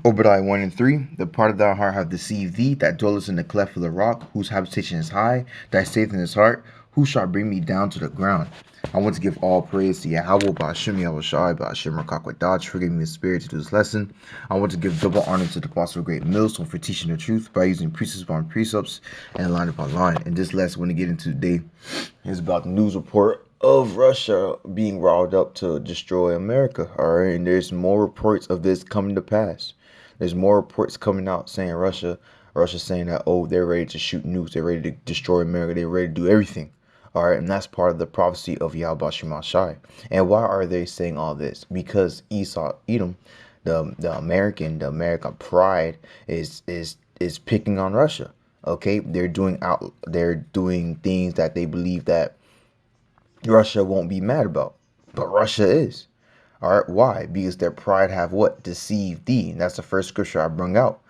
Obadiah 1 and 3. The part of thy heart have deceived thee, that dwellest in the cleft of the rock, whose habitation is high, that saith in his heart, who shall bring me down to the ground? I want to give all praise to Yahawah, BAHASHAM, YAHAWASHI, BAHASHAM, QADASH, for giving me the spirit to do this lesson. I want to give double honor to the Apostle of Great Millstone for teaching the truth by using precepts upon precepts and line upon line. And this lesson, when we get into today, is about the news report of Russia being riled up to destroy America. All right, and there's more reports of this coming to pass. There's more reports coming out saying Russia saying that, oh, they're ready to shoot nukes, they're ready to destroy America, they're ready to do everything. All right, and that's part of the prophecy of YAHWASHI. And why are they saying all this? Because Edom, the American pride is picking on Russia. Okay, they're doing things that they believe that Russia won't be mad about, but Russia is. All right, why? Because their pride have what? Deceived thee. And that's the first scripture I brung out.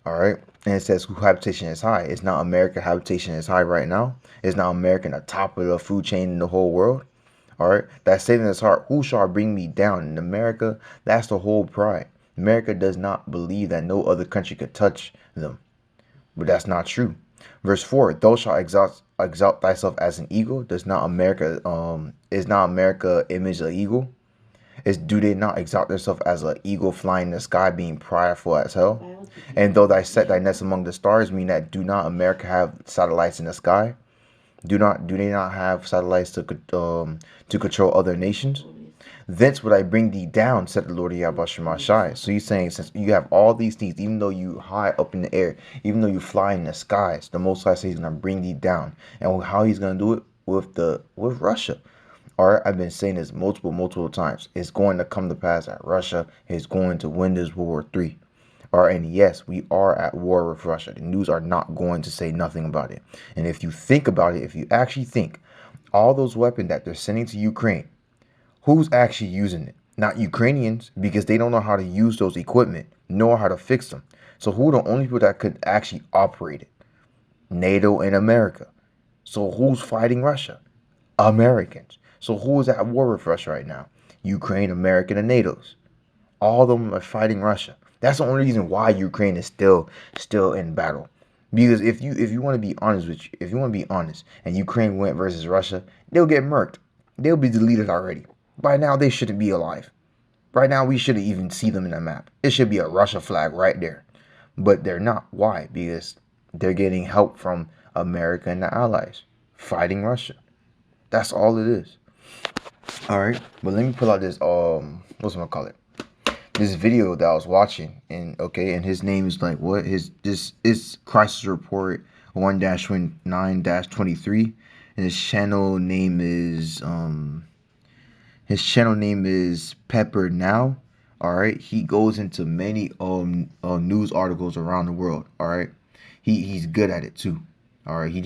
All right, and it says who habitation is high. It's not America habitation is high right now. It's not America the top of the food chain in the whole world. All right, that's saying in his heart, who shall bring me down? In America, that's the whole pride. America does not believe that no other country could touch them, but that's not true. Verse 4, thou shalt exalt thyself as an eagle. Is not America image of eagle? Do they not exalt themselves as an eagle flying in the sky, being prideful as hell? And though thy set thy nest among the stars, mean that do not America have satellites in the sky? Do they not have satellites to control other nations? Thence would I bring thee down, said the Lord of Yahweh. So he's saying, since you have all these things, even though you high up in the air, even though you fly in the skies, the Most High says he's gonna bring thee down. And how he's gonna do it? With Russia. All right, I've been saying this multiple times. It's going to come to pass that Russia is going to win this World War III. All right, and yes, we are at war with Russia. The news are not going to say nothing about it. And if you think about it, if you actually think, all those weapons that they're sending to Ukraine, who's actually using it? Not Ukrainians, because they don't know how to use those equipment, nor how to fix them. So who are the only people that could actually operate it? NATO and America. So who's fighting Russia? Americans. So who is at war with Russia right now? Ukraine, America, and NATO's. All of them are fighting Russia. That's the only reason why Ukraine is still in battle. Because if you want to be honest and Ukraine went versus Russia, they'll get murked. They'll be deleted already. By now they shouldn't be alive. Right now we shouldn't even see them in the map. It should be a Russia flag right there. But they're not. Why? Because they're getting help from America and the allies fighting Russia. That's all it is. All right, but let me pull out this what's I'm gonna call it? This video that I was watching, and his name is like what? This is Crisis Report 1-9-23, and his channel name is Pepper Now. All right, he goes into many news articles around the world. All right, he's good at it too. All right, he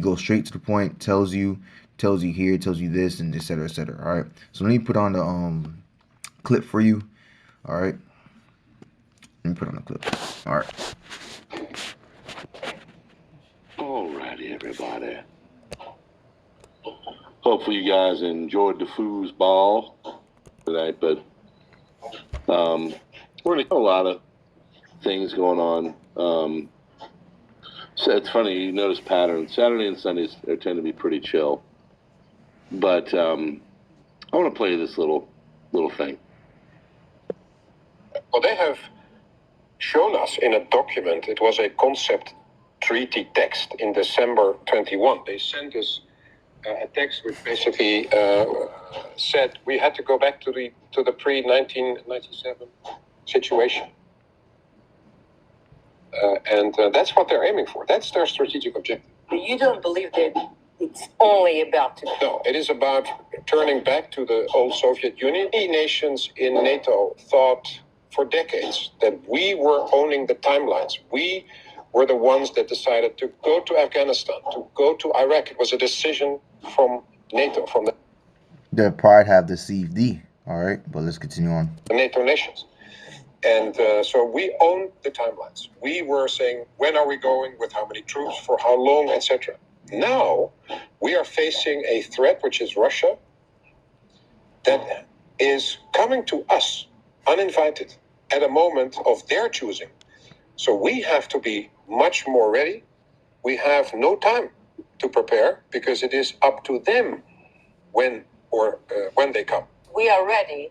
goes straight to the point, tells you here, tells you this, and etc. etc. All right, so let me put on the clip for you. All right, let me put on the clip. All right. Alrighty, everybody. Hopefully you guys enjoyed the foosball tonight, but we're gonna a lot of things going on. So it's funny, you notice pattern. Saturday and Sundays they tend to be pretty chill. But I want to play this little thing. Well, they have shown us in a document, it was a concept treaty text in December 21. They sent us a text which basically said we had to go back to the pre-1997 situation. And that's what they're aiming for. That's their strategic objective. But you don't believe that it's only about today? No, it is about turning back to the old Soviet Union. The nations in NATO thought for decades that we were owning the timelines. We were the ones that decided to go to Afghanistan, to go to Iraq. It was a decision from NATO, from the pride have deceived thee. All right, but let's continue on. The NATO nations. And so we own the timelines. We were saying, when are we going, with how many troops, for how long, etc. Now, we are facing a threat, which is Russia, that is coming to us uninvited at a moment of their choosing. So we have to be much more ready. We have no time to prepare because it is up to them when they come. We are ready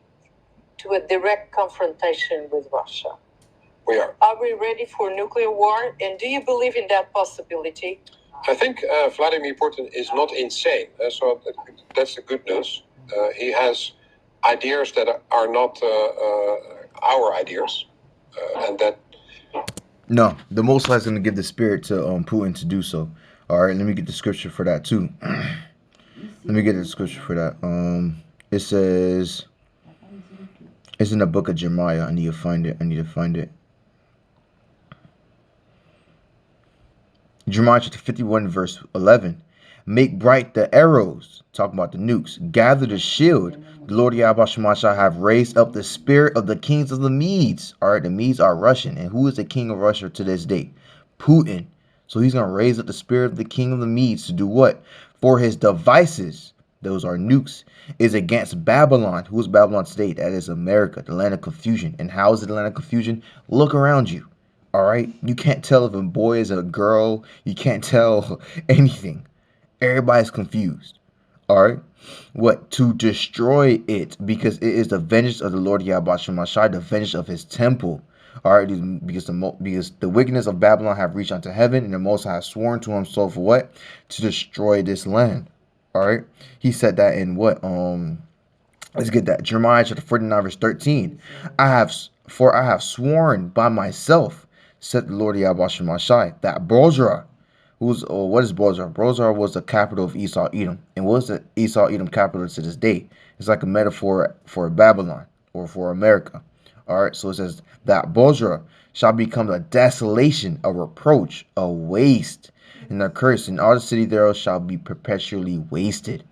to a direct confrontation with Russia. We are. Are we ready for nuclear war? And do you believe in that possibility? I think Vladimir Putin is not insane. So that's the good news. He has ideas that are not our ideas. And that. No, the Most High is going to give the spirit to Putin to do so. All right, let me get the scripture for that too. Let me get the scripture for that. It says, it's in the book of Jeremiah. I need to find it. Jeremiah chapter 51, verse 11. Make bright the arrows, talking about the nukes. Gather the shield. The Lord YAHAWASHI shall have raised up the spirit of the kings of the Medes. All right, the Medes are Russian. And who is the king of Russia to this day? Putin. So he's going to raise up the spirit of the king of the Medes to do what? For his devices, those are nukes, is against Babylon. Who is Babylon today? That is America, the land of confusion. And how is it the land of confusion? Look around you. All right, you can't tell if a boy is a girl. You can't tell anything. Everybody's confused. All right, what? To destroy it, because it is the vengeance of the Lord YAHAWASHI, the vengeance of his temple. All right, because the wickedness of Babylon have reached unto heaven, and the Most High has sworn to himself what? To destroy this land. All right, he said that in what? Let's get that. Jeremiah chapter 49, verse 13. I have sworn by myself, said the Lord YAHAWASHI, that Bozrah, what is Bozrah? Bozrah was the capital of Esau Edom. And what is the Esau Edom capital to this day? It's like a metaphor for Babylon or for America. All right, so it says that Bozrah shall become a desolation, a reproach, a waste, and a curse, and all the city thereof shall be perpetually wasted.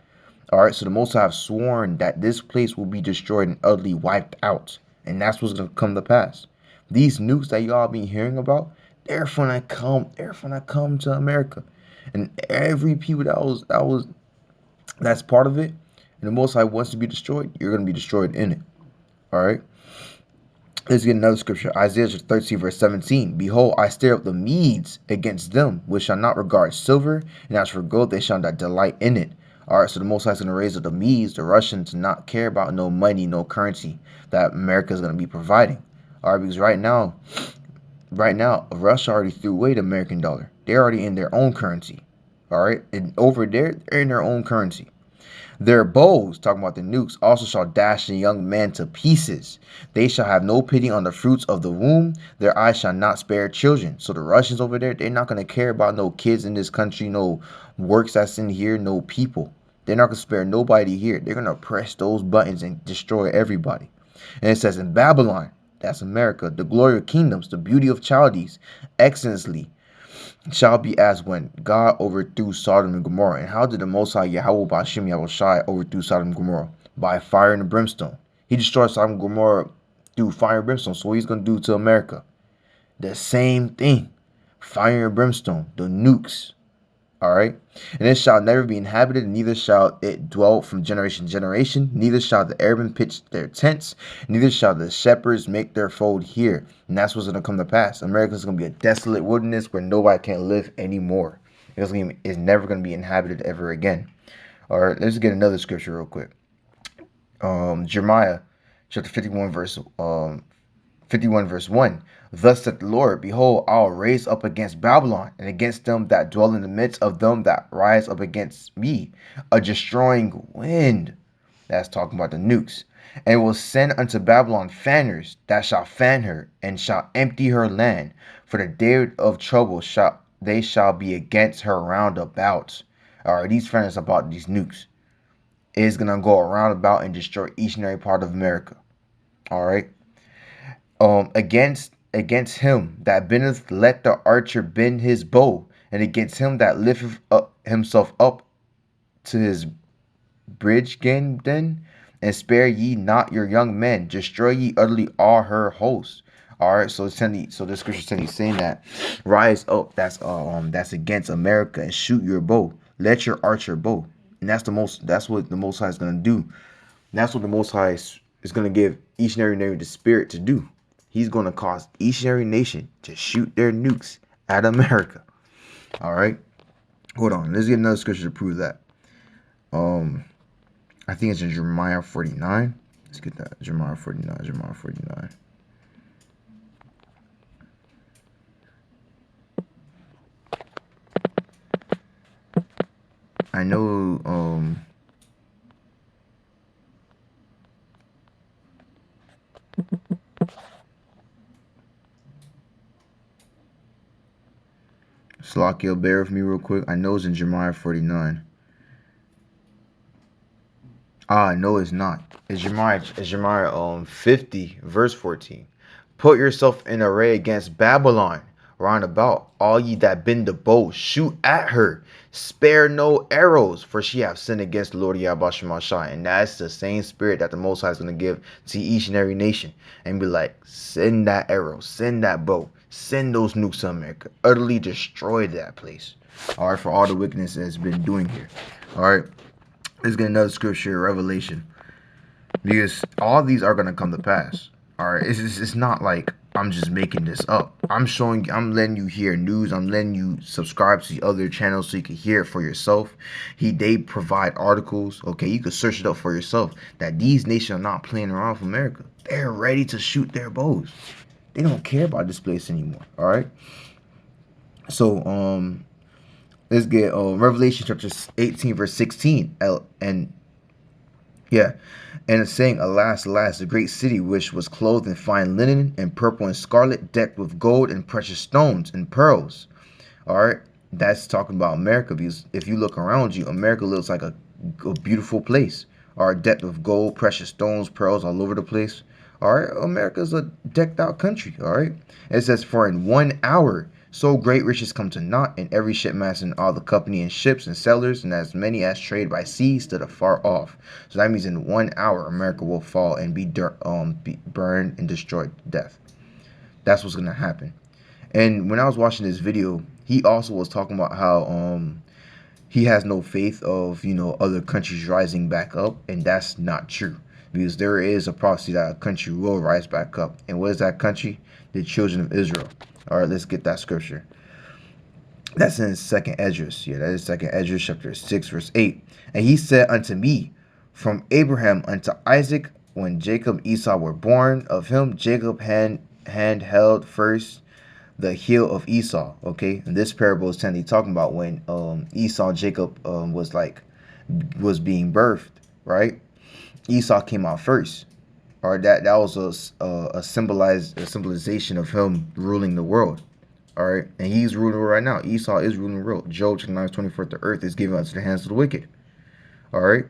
All right, so the Most High have sworn that this place will be destroyed and utterly wiped out, and that's what's going to come to pass. These nukes that y'all been hearing about, they're gonna come to America, and every people that's part of it, and the Most High wants to be destroyed, you're gonna be destroyed in it. All right. Let's get another scripture. Isaiah 13, verse 17. Behold, I stir up the Medes against them, which shall not regard silver, and as for gold, they shall not delight in it. All right, so the Most High is going to raise up the Medes, the Russians, to not care about no money, no currency that America is going to be providing. All right, because right now, Russia already threw away the American dollar. They're already in their own currency. All right, and over there, they're in their own currency. Their bows, talking about the nukes, also shall dash the young man to pieces. They shall have no pity on the fruits of the womb. Their eyes shall not spare children. So the Russians over there, they're not going to care about no kids in this country, no works that's in here, no people. They're not going to spare nobody here. They're going to press those buttons and destroy everybody. And it says in Babylon, that's America, the glory of kingdoms, the beauty of Chaldees, excellency, shall be as when God overthrew Sodom and Gomorrah. And how did the Most High Yahawah BAHASHAM YAHAWASHI overthrew Sodom and Gomorrah? By fire and brimstone. He destroyed Sodom and Gomorrah through fire and brimstone. So what he's going to do to America? The same thing. Fire and brimstone. The nukes. All right. And it shall never be inhabited, neither shall it dwell from generation to generation. Neither shall the Arabs pitch their tents, neither shall the shepherds make their fold here. And that's what's going to come to pass. America's going to be a desolate wilderness where nobody can live anymore. It's never going to be inhabited ever again. All right. Let's get another scripture real quick. Jeremiah chapter 51, verse 1. Thus saith the Lord, behold, I will raise up against Babylon, and against them that dwell in the midst of them that rise up against me, a destroying wind. That's talking about the nukes. And will send unto Babylon fanners that shall fan her, and shall empty her land. For the day of trouble shall be against her round about. All right, these fanners about these nukes is going to go around about and destroy each and every part of America. All right. Against him that bendeth, let the archer bend his bow, and against him that lifteth up himself up to his bridge then, and spare ye not your young men, destroy ye utterly all her hosts. All right, so this scripture is saying that rise up, that's against America, and shoot your bow, let your archer bow, and that's what the Most High is gonna do. And that's what the Most High is gonna give each and every name the spirit to do. He's going to cause each and every nation to shoot their nukes at America. All right. Hold on. Let's get another scripture to prove that. I think it's in Jeremiah 49. Let's get that. Jeremiah 49. Jeremiah 49. I know Slakia, bear with me real quick. I know it's in Jeremiah 49. No, it's not. It's Jeremiah 50, verse 14. Put yourself in array against Babylon, round about, all ye that bend the bow, shoot at her. Spare no arrows, for she hath sinned against the Lord YAHAWASHI. And that's the same spirit that the Most High is going to give to each and every nation. And be like, send that arrow, send that bow, send those nukes to America. Utterly destroy that place. All right, for all the wickedness that it's been doing here. All right. Let's get another scripture, Revelation, because all these are going to come to pass. All right, it's not like I'm just making this up. I'm letting you hear news. I'm letting you subscribe to the other channels so you can hear it for yourself. They provide articles. Okay, you can search it up for yourself. That these nations are not playing around with America. They're ready to shoot their bows. They don't care about this place anymore. All right. So let's get Revelation chapter 18, verse 16. And it's saying, alas, alas, the great city which was clothed in fine linen and purple and scarlet, decked with gold and precious stones and pearls. All right, that's talking about America, because if you look around you, America looks like a beautiful place. All right, decked with gold, precious stones, pearls all over the place. All right, America's a decked out country. All right, it says, for in 1 hour so great riches come to naught, and every shipmaster and all the company and ships and sailors, and as many as trade by sea stood afar off. So that means in 1 hour America will fall and be burned and destroyed to death. That's what's gonna happen. And when I was watching this video, he also was talking about how he has no faith of other countries rising back up, and that's not true, because there is a prophecy that a country will rise back up. And what is that country? The children of Israel. All right, let's get that scripture. That's in 2nd Esdras. Yeah, that is 2nd Esdras chapter 6, verse 8. And he said unto me, from Abraham unto Isaac, when Jacob and Esau were born, of him Jacob hand held first the heel of Esau. Okay, and this parable is technically talking about when Esau and Jacob was being birthed, right? Esau came out first. Or that was a symbolization of him ruling the world. All right, and he's ruling the world right now. Esau is ruling the world. Job 9:24, the earth is given unto the hands of the wicked. All right,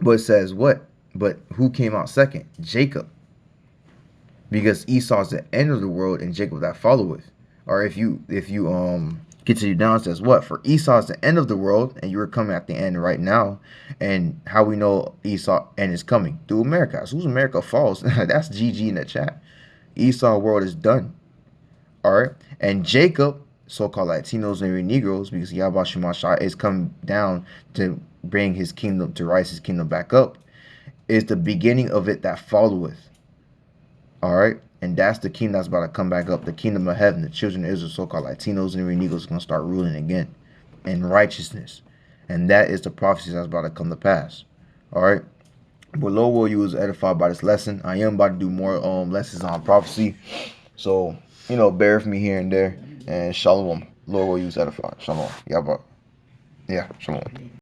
but it says what? But who came out second? Jacob, because Esau is the end of the world, and Jacob that followeth. Or if you continue down, it says what? For Esau is the end of the world, and you are coming at the end right now. And how we know Esau end is coming? Through America. As soon as America falls, that's GG in the chat. Esau world is done. All right. And Jacob, so-called Latinos and Negroes, because YAHAWASHI is coming down to bring his kingdom, to rise his kingdom back up, is the beginning of it that followeth. All right. And that's the kingdom that's about to come back up, the kingdom of heaven. The children of Israel, so-called Latinos and Negroes, are going to start ruling again in righteousness. And that is the prophecy that's about to come to pass. All right. But Lord will you was edified by this lesson. I am about to do more lessons on prophecy. So, bear with me here and there. And shalom. Lord will you was edified. Shalom. Yeah, shalom.